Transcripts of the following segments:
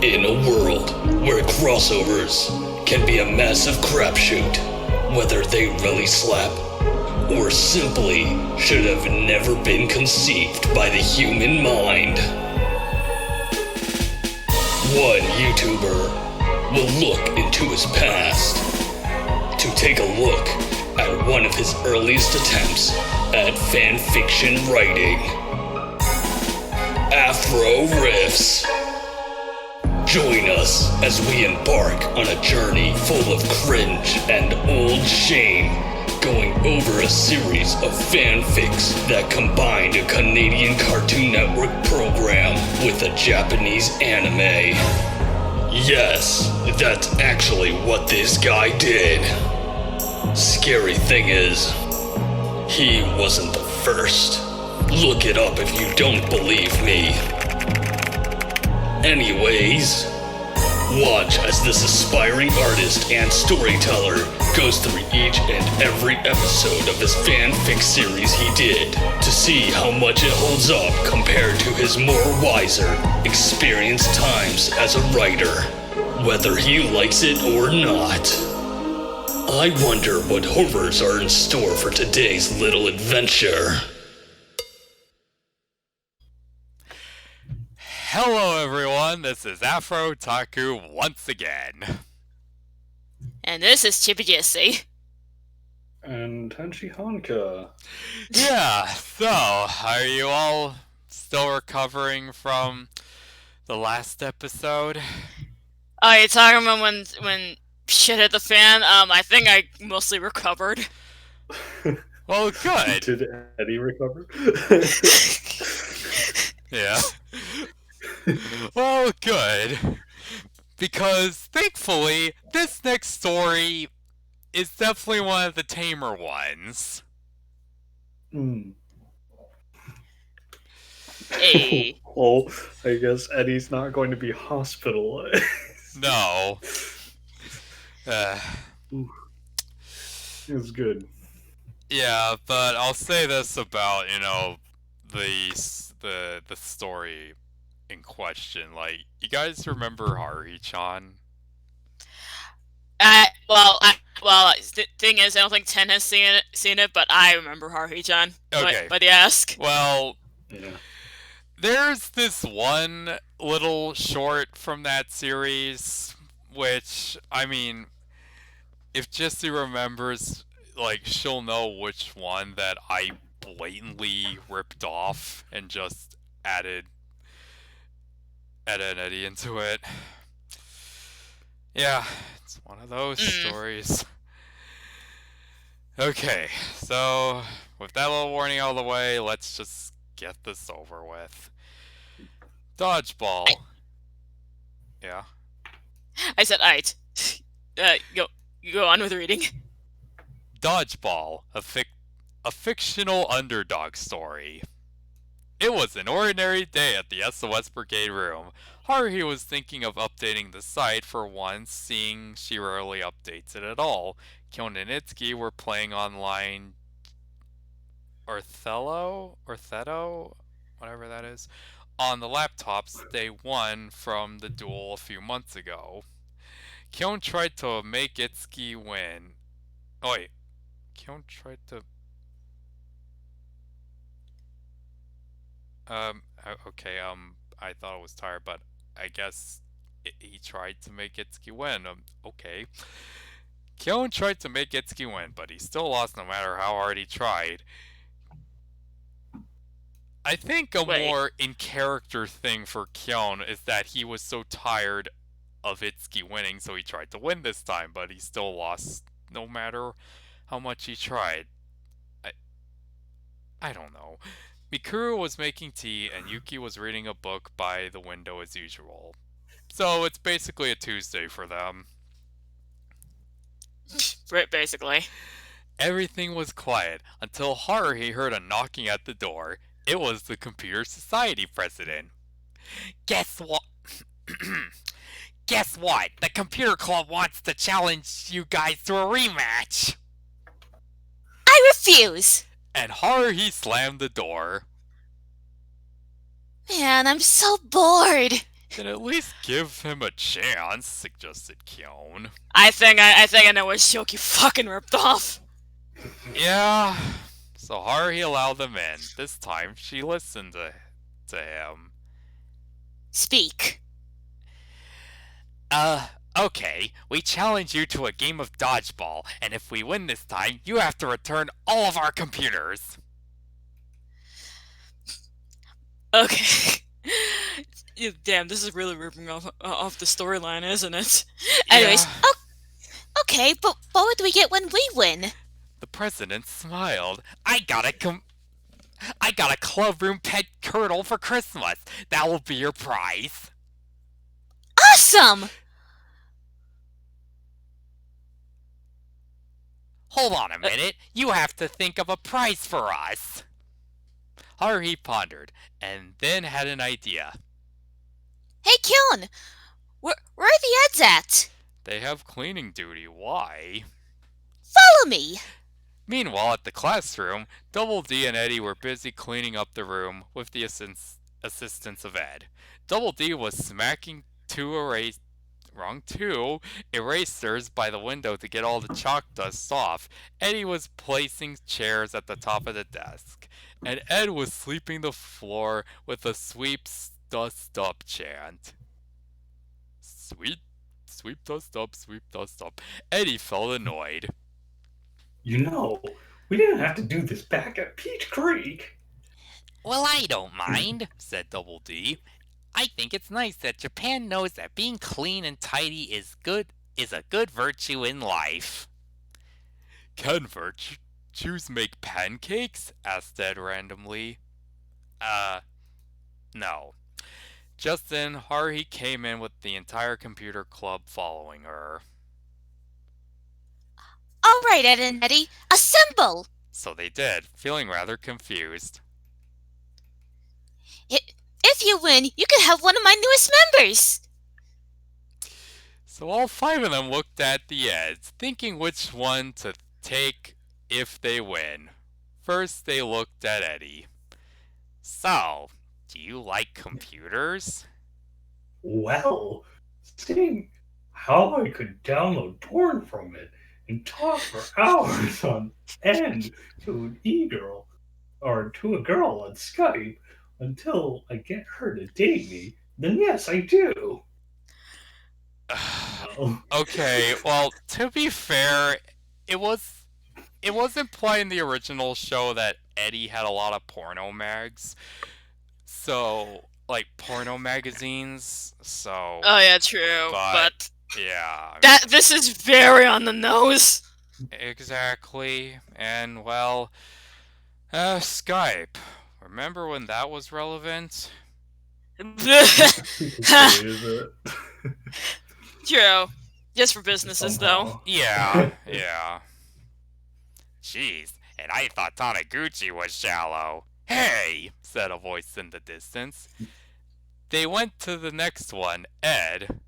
In a world where crossovers can be a massive crapshoot, whether they really slap or simply should have never been conceived by the human mind, one YouTuber will look into his past to take a look at one of his earliest attempts at fanfiction writing. Afro Riffs. Join us as we embark on a journey full of cringe and old shame, going over a series of fanfics that combined a Canadian Cartoon Network program with a Japanese anime. Yes, that's actually what this guy did. Scary thing is, he wasn't the first. Look it up if you don't believe me. Anyways, watch as this aspiring artist and storyteller goes through each and every episode of his fanfic series he did to see how much it holds up compared to his more wiser, experienced times as a writer, whether he likes it or not. I wonder what horrors are in store for today's little adventure. Hello everyone, this is Afro Taku once again. And this is Chippy Jesse. And Tenchi Honka. Yeah, so, are you all still recovering from the last episode? Oh, you're talking about when shit hit the fan? I think I mostly recovered. Well, good. Did Eddie recover? Yeah. Well, good. Because, thankfully, this next story is definitely one of the tamer ones. Hey. Well, I guess Eddie's not going to be hospitalized. No. It was good. Yeah, but I'll say this about, the story in question. Like, you guys remember Haruhi-chan? The thing is, I don't think Ten has seen it, but I remember Haruhi-chan. Okay. By the ask. Well, Yeah. there's this one little short from that series, which, I mean, if Jessie remembers, like, she'll know which one that I blatantly ripped off and just added Ed and Eddie into it. Yeah, it's one of those stories. Okay, so with that little warning out of the way, let's just get this over with. Dodgeball. Yeah. I said, alright. Go on with reading. Dodgeball, a fictional underdog story. It was an ordinary day at the SOS Brigade room. Haruhi was thinking of updating the site for once, seeing she rarely updates it at all. Kyon and Itsuki were playing online Orthello, whatever that is, on the laptops they won from the duel a few months ago. Kyon tried to make Itsuki win. Oh wait, Kyon tried to... okay, I thought I was tired, but I guess he tried to make Itsuki win. Okay. Kyon tried to make Itsuki win, but he still lost no matter how hard he tried. I think a more in-character thing for Kyon is that he was so tired of Itsuki winning, so he tried to win this time, but he still lost no matter how much he tried. I don't know. Mikuru was making tea, and Yuki was reading a book by the window as usual. So it's basically a Tuesday for them. Right, basically. Everything was quiet until Haruhi heard a knocking at the door. It was the Computer Society president. Guess what? Guess what? The Computer Club wants to challenge you guys to a rematch. I refuse. And Haruhi slammed the door. Man, I'm so bored. Then at least give him a chance, suggested Kyon. I think I know what joke you fucking ripped off. Yeah, so Haruhi allowed them in. This time, she listened to him. Speak. Okay, we challenge you to a game of dodgeball, and if we win this time, you have to return all of our computers. Okay. Damn, this is really ripping off the storyline, isn't it? Anyways, Yeah. okay, but what would we get when we win? The president smiled. I got a club room pet turtle for Christmas. That will be your prize. Awesome! Hold on a minute. You have to think of a prize for us. Haruhi pondered, and then had an idea. Hey, Kyon! Where are the ads at? They have cleaning duty. Why? Follow me! Meanwhile, at the classroom, Double D and Eddie were busy cleaning up the room with the assistance of Ed. Double D was smacking two erasers by the window to get all the chalk dust off. Eddie was placing chairs at the top of the desk, and Ed was sweeping the floor with a sweep dust up chant. Sweep dust up, sweep dust up. Eddie felt annoyed. You know, we didn't have to do this back at Peach Creek. Well, I don't mind, said Double D. I think it's nice that Japan knows that being clean and tidy is a good virtue in life. Can virtues make pancakes? Asked Ed randomly. No. Just then, Haruhi came in with the entire computer club following her. All right, Ed and Eddie, assemble! So they did, feeling rather confused. If you win, you can have one of my newest members! So all five of them looked at the Eds, thinking which one to take if they win. First, they looked at Eddie. So, do you like computers? Well, seeing how I could download porn from it and talk for hours on end to an e-girl or to a girl on Skype until I get her to date me, then yes, I do. Okay, well, to be fair, it was implied in the original show that Eddie had a lot of porno mags. So, like, porno magazines, so... Oh yeah, true, but yeah. this is very on the nose. Exactly, and, well, Skype. Remember when that was relevant? True. Just for businesses, though. Yeah. Jeez, and I thought Taniguchi was shallow. Hey, said a voice in the distance. They went to the next one, Ed.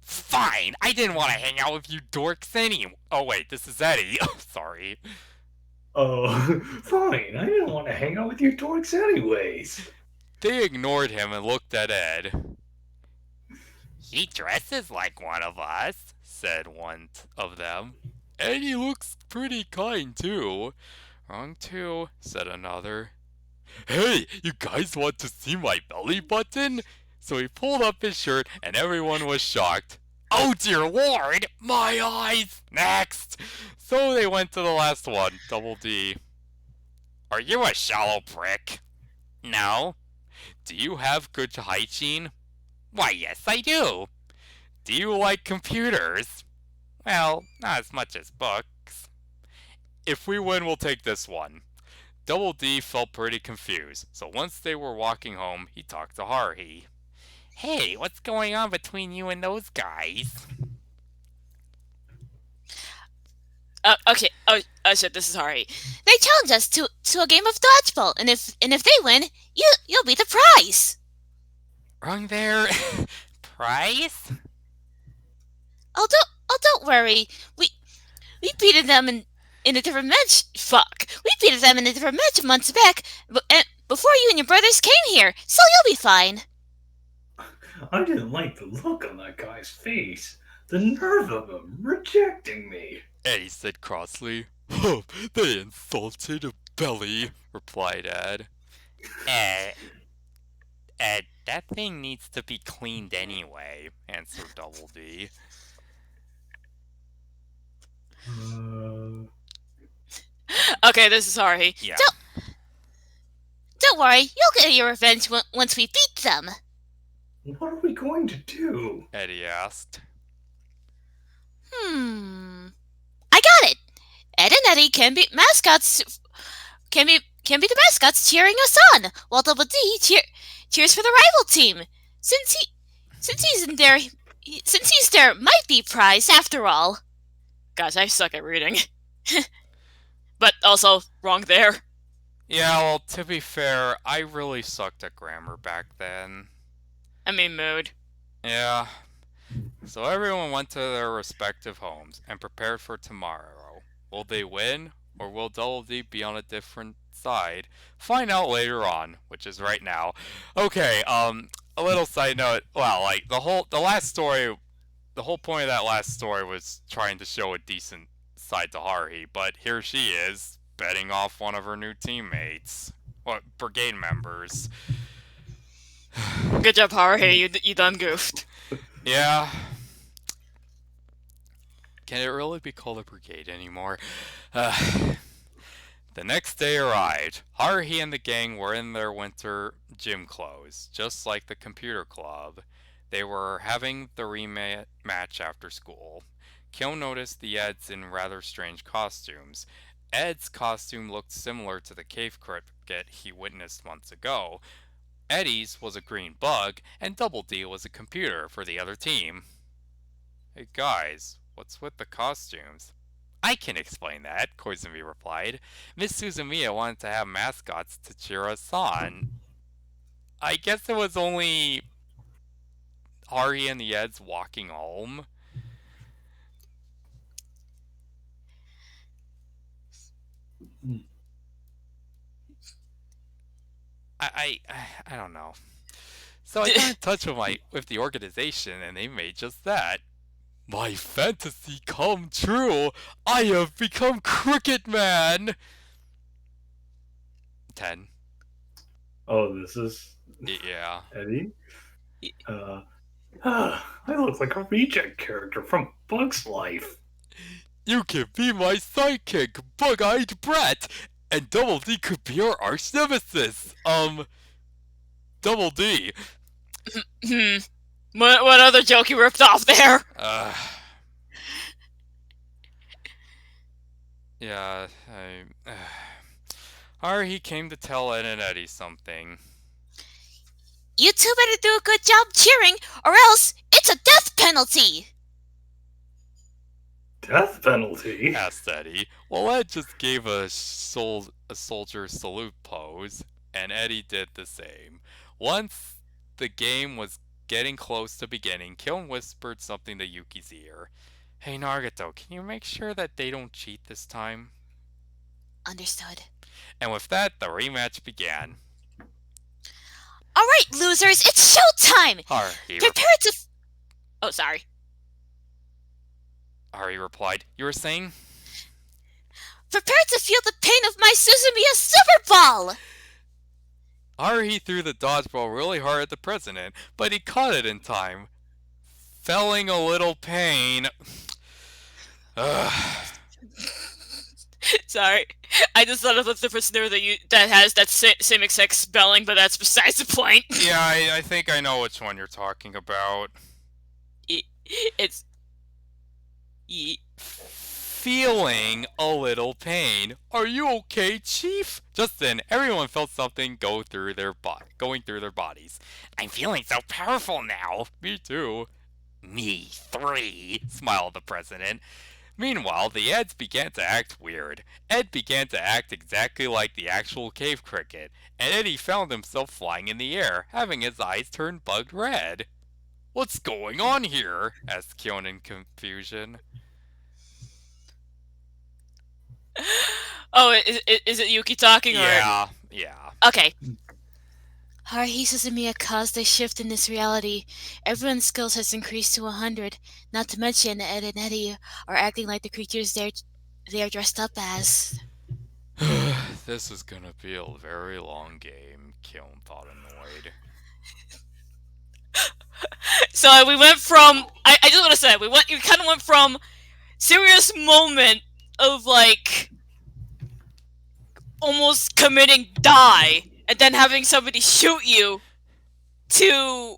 Fine, I didn't want to hang out with you dorks anyway. Oh wait, this is Eddie. Sorry. Oh, fine. I didn't want to hang out with you dorks anyways. They ignored him and looked at Ed. He dresses like one of us, said one of them. And he looks pretty kind, too. Wrong, too, said another. Hey, you guys want to see my belly button? So he pulled up his shirt, and everyone was shocked. Oh, dear Lord, my eyes! Next! So they went to the last one, Double D. Are you a shallow prick? No. Do you have good hygiene? Why, yes, I do. Do you like computers? Well, not as much as books. If we win, we'll take this one. Double D felt pretty confused, so once they were walking home, he talked to Haruhi. Hey, what's going on between you and those guys? Okay. Oh shit, this is Haruhi. They challenge us to a game of dodgeball, and if they win, you'll be the prize. Wrong there. Prize? Oh, don't worry. We beat them in a different match. Fuck. We beat them in a different match months back, but before you and your brothers came here, so you'll be fine. I didn't like the look on that guy's face. The nerve of him rejecting me. Eddie said crossly. Oh, they insulted a belly, replied Ed. Ed, that thing needs to be cleaned anyway, answered Double D. Okay, this is Haruhi. Yeah. Don't worry, you'll get your revenge once we beat them. What are we going to do? Eddie asked. I got it. Ed and Eddie can be mascots. Can be the mascots cheering us on, while Double D cheers for the rival team. Since he's their might be prize after all. Gosh, I suck at reading. But also wrong there. Yeah, well, to be fair, I really sucked at grammar back then. I mean, mood. Yeah. So everyone went to their respective homes and prepared for tomorrow. Will they win, or will Double D be on a different side? Find out later on, which is right now. Okay, a little side note. Well, like the whole point of that last story was trying to show a decent side to Haruhi, but here she is, betting off one of her new teammates. Brigade members. Good job, Haruhi. You done goofed. Yeah. Can it really be called a brigade anymore? The next day arrived. Haruhi and the gang were in their winter gym clothes, just like the computer club. They were having the rematch after school. Kyo noticed the Eds in rather strange costumes. Ed's costume looked similar to the cave cricket he witnessed months ago. Eddie's was a green bug, and Double D was a computer for the other team. Hey guys, what's with the costumes? I can explain that, Koizumi replied. Miss Suzumiya wanted to have mascots to cheer us on. I guess it was only Haruhi and the Eds walking home. I don't know. So I got in touch with the organization, and they made just that. My fantasy come true! I have become Cricket Man! 10. Oh, this is Yeah. Eddie? I look like a reject character from Bug's Life. You can be my sidekick, Bug-Eyed Brat, and Double D could be your arch nemesis. Double D. What other joke you ripped off there? Yeah, Haruhi came to tell Ed and Eddie something. You two better do a good job cheering, or else it's a death penalty! Death penalty? Asked Eddie. Well, Ed just gave a soldier salute pose, and Eddie did the same. Once the game was getting close to beginning, Kiln whispered something to Yuki's ear. Hey Nagato, can you make sure that they don't cheat this time? Understood. And with that, the rematch began. Alright, losers, it's showtime! Haruhi Prepare to... Oh, sorry. Haruhi replied, you were saying? Prepare to feel the pain of my Suzumiya Super Ball! Haruhi threw the dodgeball really hard at the president, but he caught it in time. Feeling a little pain. Sorry. I just thought of a different snare that has that same exact spelling, but that's besides the point. Yeah, I think I know which one you're talking about. It's... Feeling a little pain. Are you okay, Chief? Just then, everyone felt something going through their bodies. I'm feeling so powerful now. Me too. Me 3, smiled the president. Meanwhile, the Eds began to act weird. Ed began to act exactly like the actual cave cricket, and Eddie found himself flying in the air, having his eyes turn bugged red. What's going on here? Asked Kyon in confusion. Oh, is it Yuki talking? Yeah, or... yeah. Okay. Haruhi Suzumiya caused a shift in this reality. Everyone's skills has increased to 100. Not to mention, Ed and Eddie are acting like the creatures they are dressed up as. This is gonna be a very long game, Kiln thought annoyed. So we went from I just want to say we kind of went from serious moment of like almost committing die and then having somebody shoot you to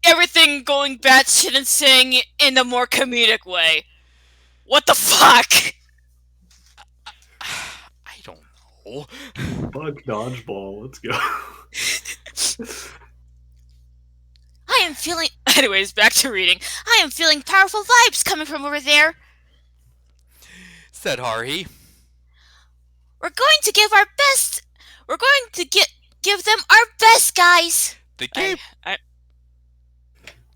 everything going batshit insane in a more comedic way. What the fuck? I don't know. Fuck dodgeball. Let's go. I am feeling. Anyways, back to reading. I am feeling powerful vibes coming from over there. Said Haruhi. We're going to give our best. We're going to give them our best, guys. The game.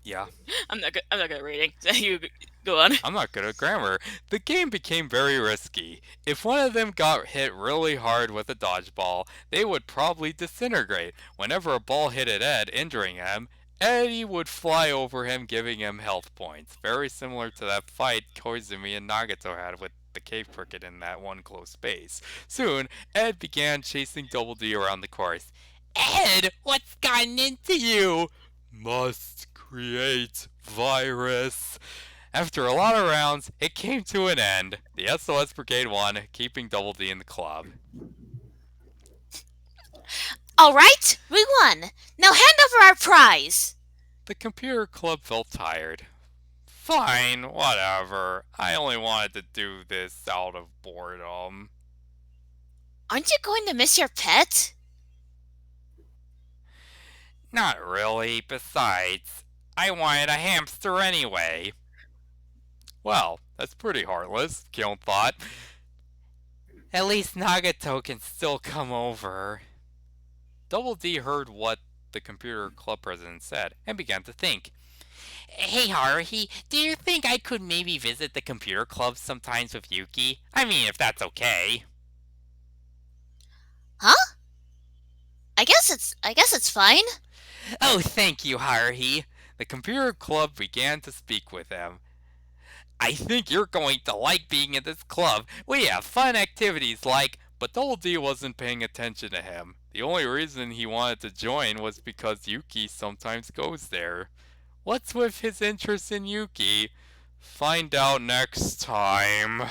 Yeah. I'm not good at reading. You go on. I'm not good at grammar. The game became very risky. If one of them got hit really hard with a dodgeball, they would probably disintegrate. Whenever a ball hit at Ed, injuring him, Eddie would fly over him, giving him health points. Very similar to that fight Koizumi and Nagato had with the cave cricket in that one close space. Soon, Ed began chasing Double D around the course. Ed, what's gotten into you? Must create virus. After a lot of rounds, it came to an end. The SOS Brigade won, keeping Double D in the club. Alright, we won. Now hand over our prize. The computer club felt tired. Fine, whatever. I only wanted to do this out of boredom. Aren't you going to miss your pet? Not really. Besides, I wanted a hamster anyway. Well, that's pretty heartless, Kiln thought. At least Nagato can still come over. Double D heard what the computer club president said and began to think. Hey Haruhi, do you think I could maybe visit the computer club sometimes with Yuki? I mean, if that's okay. Huh? I guess it's fine. Oh, thank you, Haruhi. The computer club began to speak with him. I think you're going to like being in this club. We have fun activities like... But Double D wasn't paying attention to him. The only reason he wanted to join was because Yuki sometimes goes there. What's with his interest in Yuki? Find out next time.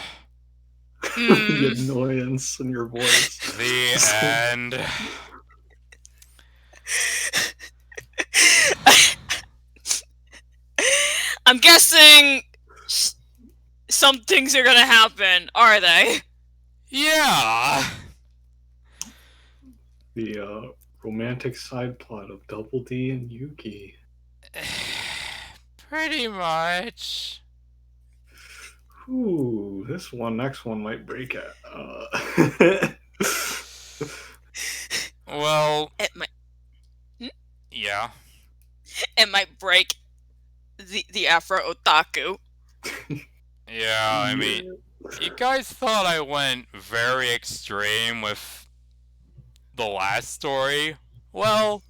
The annoyance in your voice. The end. I'm guessing some things are gonna happen, are they? Yeah. The romantic side plot of Double D and Yuki. Pretty much. Ooh, next one might break it. Well, It might. yeah. It might break the Afro otaku. Yeah, I mean, you guys thought I went very extreme with the last story? Well,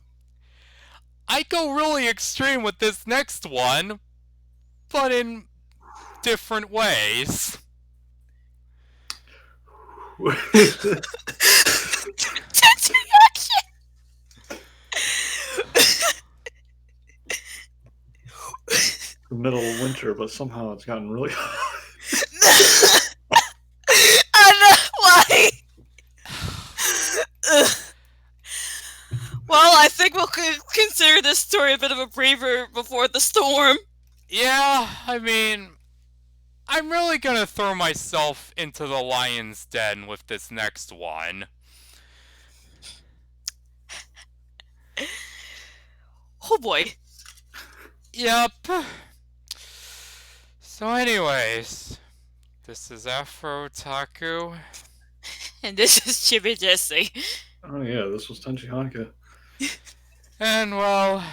I go really extreme with this next one, but in different ways. The middle of winter, but somehow it's gotten really hot. Why? Well, I think we'll consider this story a bit of a breather before the storm. Yeah, I mean, I'm really gonna throw myself into the lion's den with this next one. Oh boy. Yep. So anyways, this is Afro Taku. And this is Chibi Jesse. Oh yeah, this was Tenchi Hanka. And well,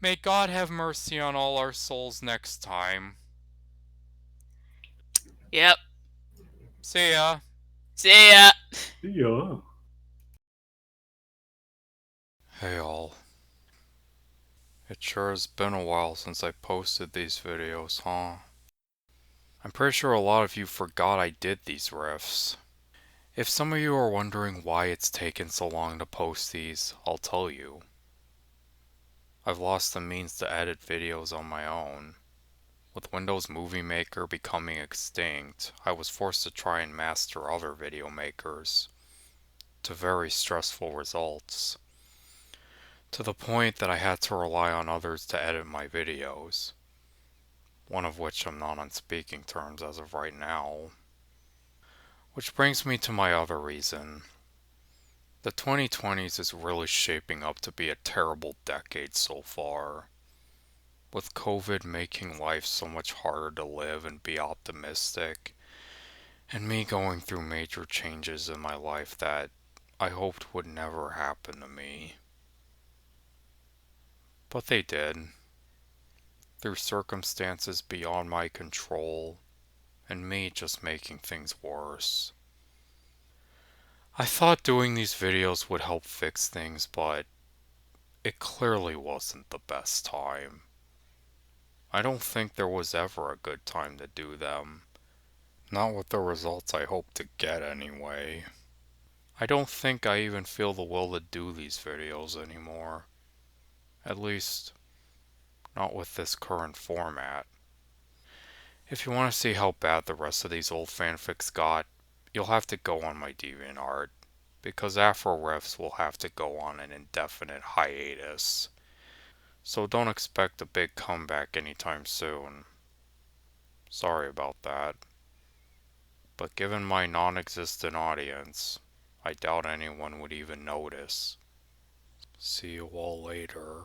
may God have mercy on all our souls next time. Yep. See ya. See ya. Yeah. Hey all. It sure has been a while since I posted these videos, huh? I'm pretty sure a lot of you forgot I did these riffs. If some of you are wondering why it's taken so long to post these, I'll tell you. I've lost the means to edit videos on my own. With Windows Movie Maker becoming extinct, I was forced to try and master other video makers, to very stressful results. To the point that I had to rely on others to edit my videos. One of which I'm not on speaking terms as of right now. Which brings me to my other reason. The 2020s is really shaping up to be a terrible decade so far. With COVID making life so much harder to live and be optimistic, and me going through major changes in my life that I hoped would never happen to me. But they did. Through circumstances beyond my control, and me just making things worse. I thought doing these videos would help fix things, but it clearly wasn't the best time. I don't think there was ever a good time to do them. Not with the results I hope to get anyway. I don't think I even feel the will to do these videos anymore. At least, not with this current format. If you want to see how bad the rest of these old fanfics got, you'll have to go on my DeviantArt, because Afro Riffs will have to go on an indefinite hiatus. So don't expect a big comeback anytime soon. Sorry about that. But given my non-existent audience, I doubt anyone would even notice. See you all later.